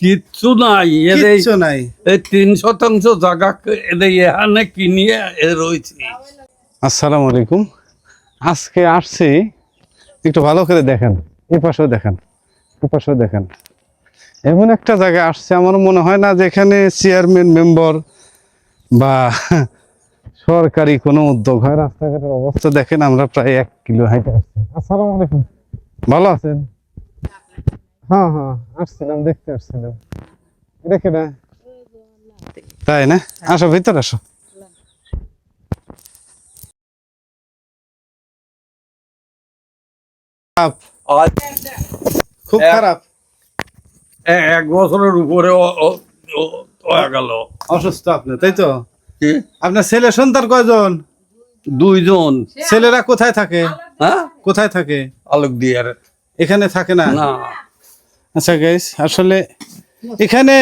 কিচ্ছু নাই কিচ্ছু নাই। এই 3% জায়গা এখানে কিনিয়ে রয়েছে। আসসালামু আলাইকুম। আজকে আসছি, একটু ভালো করে দেখেন, এই পাশেও দেখেন, এই পাশেও দেখেন। এমন একটা জায়গায় আসছে, আমার মনে হয় না যেখানে চেয়ারম্যান মেম্বার বা সরকারি কোনো উদ্যোগ হয়। রাস্তাঘাটের অবস্থা দেখেন, আমরা প্রায় 1 কিলো হাইটে আসছি। আসসালামু আলাইকুম, ভালো আছেন? হ্যাঁ হ্যাঁ, আসছিলাম, দেখতে আসছিলাম। দেখে না, তাই না? আসো, ভিতরে আসো। খুব এক- খারাপ, 1 বছরের উপরে হয়ে গেল। অসুস্থ আপনি, তাই তো? কি? আপনার ছেলে সন্তান কয়জন? 2 জন। ছেলেরা কোথায় থাকে? হ্যাঁ, কোথায় থাকে? আলোক দিয়ার এখানে থাকে না? না। আচ্ছা গাইস, আসলে এখানে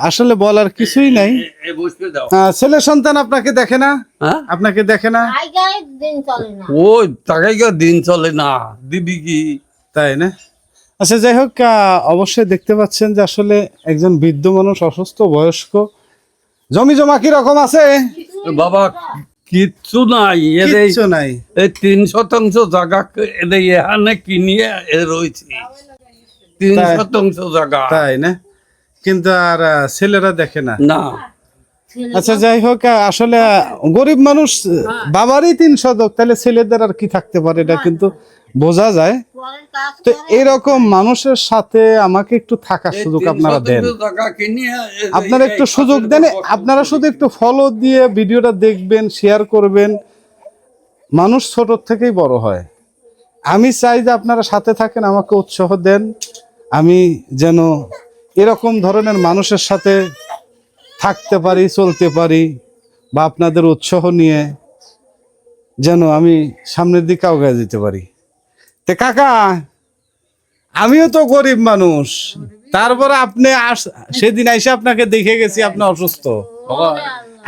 আসলে বলার কিছুই নাই। বসতে দাও। ছেলে সন্তান আপনাকে দেখে না? হ্যাঁ, আপনাকে দেখে না? ওই টাকাই দিন চলে না, দিবি কি? তাই না? আচ্ছা, যাই হোক, অবশ্যই দেখতে পাচ্ছেন যে আসলে একজন বৃদ্ধ মানুষ, অসুস্থ, বয়স্ক। জমি জমা কি রকম আছে? বাবা কিচ্ছু নাই কিচ্ছু নাই। এই 3% জায়গা এখানে কিনিয়ে রয়েছে। 3% জায়গা। তাই না? কিন্তু আর ছেলেরা দেখে না। না, আচ্ছা, যাই হোক, আসলে গরিব মানুষ, বাবারই 3 শতক, তাহলে ছেলেদের আর কি থাকতে পারে, এটা কিন্তু বোঝা যায়। তো এরকম মানুষের সাথে আমাকে একটু থাকার সুযোগ আপনারা দেন, 3% জায়গা কিনিয়ে আপনারা একটু সুযোগ দেন। আপনারা শুধু একটু ফলো দিয়ে ভিডিওটা দেখবেন, শেয়ার করবেন। মানুষ ছোট থেকেই বড় হয়। আমি চাই যে আপনারা সাথে থাকেন, আমাকে উৎসাহ দেন, আমি যেন এরকম ধরনের মানুষের সাথে থাকতে পারি, চলতে পারি, বা আপনাদের উৎসাহ নিয়ে যেন আমি সামনের দিকে আগায় যেতে পারি। তে কাকা, আমিও তো গরিব মানুষ, তারপরে আপনি সেদিন এসে আপনাকে দেখে গেছি আপনি অসুস্থ।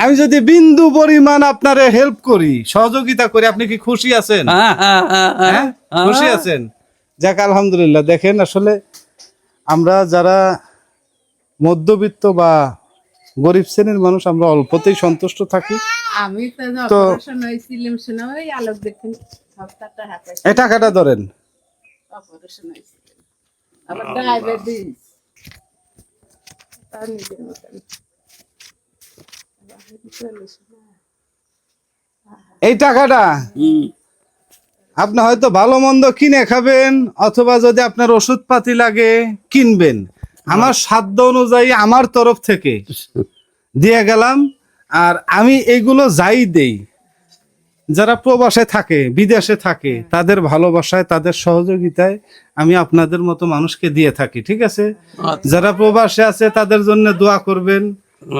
আমি যদি বিন্দু পরিমাণ আপনারে হেল্প করি, সহযোগিতা করি, আপনি কি খুশি আছেন? হ্যাঁ, খুশি আছেন? যাক, আলহামদুলিল্লাহ। দেখেন, আসলে আমরা যারা মধ্যবিত্ত বা গরিব শ্রেণীর মানুষ, আমরা অল্পতেই সন্তুষ্ট থাকি। আমি তো অপারেশন হয়েছিলাম, শোনা ওই আলোক দেখুন সপ্তাহটা হাতে এই টাকাটা ধরেন। অপারেশন হয়েছিলাম, আবার ডায়াবেটিস তার নিজের মতন এই টাকাটা আপনি হয়তো ভালো মন্দ কিনে খাবেন, অথবা যদি আপনার ওষুধ পাতি লাগে কিনবেন। আমার সাধ্য অনুযায়ী আমার তরফ থেকে দিয়ে গেলাম। আর আমি এগুলো যাই দেই, যারা প্রবাসে থাকে, বিদেশে থাকে, তাদের ভালোবাসায়, তাদের সহযোগিতায় আমি আপনাদের মতো মানুষকে দিয়ে থাকি। ঠিক আছে? যারা প্রবাসে আছে তাদের জন্য দোয়া করবেন,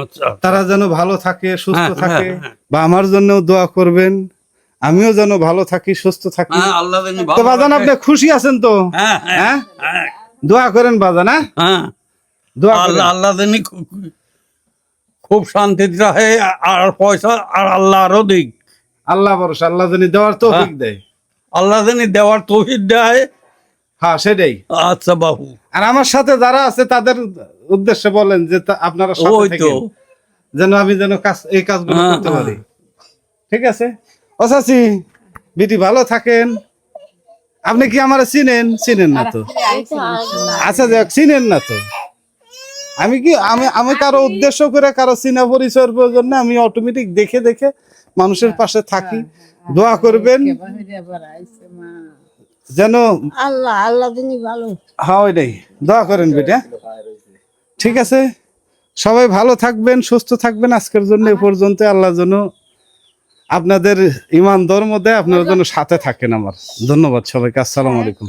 আচ্ছা, তারা যেন ভালো থাকে, সুস্থ হ্যাঁ, থাকে, হ্যাঁ, হ্যাঁ। বা আমার জন্য দোয়া করবেন, আমিও যেন ভালো থাকি, সুস্থ থাকি। হ্যাঁ, আল্লাহ জানি তো ভালো বাজান, রাখে। আপনি খুশি আছেন তো? হ্যাঁ, হ্যাঁ, হ্যাঁ, হ্যাঁ, দোয়া করেন বাজান। হ্যাঁ, হ্যাঁ। দোয়া করেন। আল্লাহ জানি খুব শান্তিতে রাখে, আর পয়সা আর আল্লাহ আরো দিক। আল্লাহ ভরসা, আল্লাহ জানি দেওয়ার তৌফিক দেয়। আল্লাহ জানি দেওয়ার তৌফিক দেয়। হ্যাঁ, সেটাই। আচ্ছা বাবু, আর আমার সাথে যারা আছে তাদের উদ্দেশ্যে বলেন যে আপনারা সাথে ওই তো। থাকেন, যেন আমি যেন এই কাজগুলো হ্যাঁ, করতে হ্যাঁ। পারি। ঠিক আছে? ও চাচি, বিটি ভালো থাকেন। আপনি কি আমার চিনেন? চিনেন না তো? আচ্ছা, যাক, চিনেন না তো। আমি কি আমি কারো উদ্দেশ্য করে, কারো চিনা পরিচয়ের প্রয়োজন না। আমি অটোমেটিক দেখে দেখে মানুষের পাশে থাকি। দোয়া করবেন যেন আল্লাহ আল্লাহ যিনি ভালো। হ্যাঁ, ওইটাই দোয়া করেন বেটা। ঠিক আছে? সবাই ভালো থাকবেন, সুস্থ থাকবেন। আজকের জন্য এ পর্যন্ত। আল্লাহ যেন আপনাদের ইমান ধর্ম দেয়, আপনারা যেন সাথে থাকেন আমার। ধন্যবাদ সবাইকে। আসসালামু আলাইকুম।